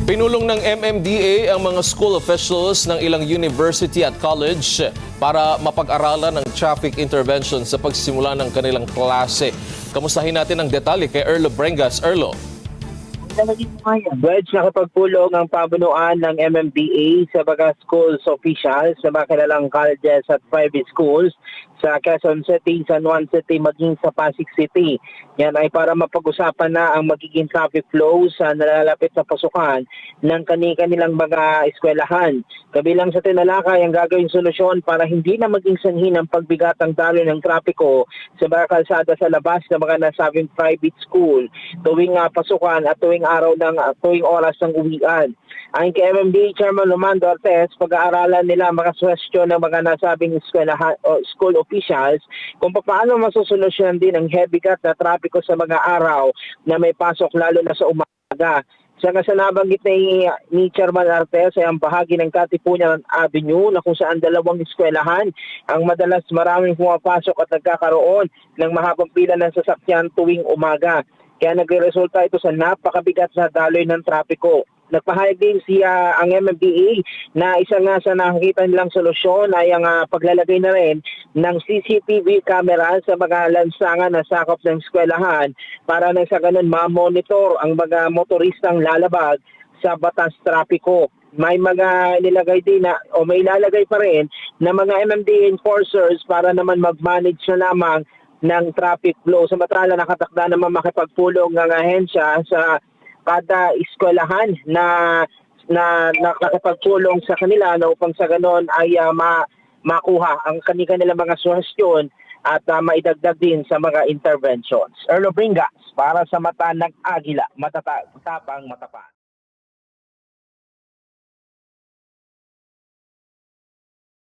Pinulong ng MMDA ang mga school officials ng ilang university at college para mapag-aralan ng traffic intervention sa pagsimula ng kanilang klase. Kamustahin natin ang detalye kay Erlo Brengas. Erlo. Wedge, nakapagpulong ang pabunuan ng MMDA sa mga schools officials sa mga kilalang colleges at private schools sa Quezon City, San Juan City, maging sa Pasig City. Yan ay para mapag-usapan na ang magiging traffic flow sa nalalapit na pasukan ng kanilang mga eskwelahan. Kabilang sa tinalakay ang gagawing solusyon para hindi na maging sanhi ng pagbigat ang daloy ng trapiko sa mga kalsada sa labas ng mga nasabing private school tuwing pasukan at tuwing oras ng uwian. Ayon kay MMDA Chairman Romando Ortez, pag-aaralan nila mga suwestyon ng mga nasabing school officials kung paano masusolusyonan din ang heavy cut na trapiko sa mga araw na may pasok lalo na sa umaga. Sa nabanggit ni Chairman Ortez ay ang bahagi ng Katipunan Avenue na kung saan dalawang eskwelahan ang madalas maraming pumapasok at nagkakaroon ng mahabang pila ng sasakyan tuwing umaga. Kaya nagresulta ito sa napakabigat na daloy ng trapiko. Nagpahayag din ang MMDA na isa nga sa nakikita nilang solusyon ay ang paglalagay na rin ng CCTV camera sa mga lansangan na sakop ng eskwelahan para nang sa ganun ma-monitor ang mga motoristang lalabag sa batas trapiko. May mga nilagay din may ilalagay pa rin na mga MMDA enforcers para naman mag-manage na lamang ng traffic flow. Samantala nakatakda naman makipagpulong ng ahensya sa kada eskwelahan na nakakapagpulong sa kanila upang sa ganon ay makuha ang kanilang mga suhestyon at maidagdag din sa mga interventions. Erlo Bringas para sa mata ng Agila, matatapang matapat.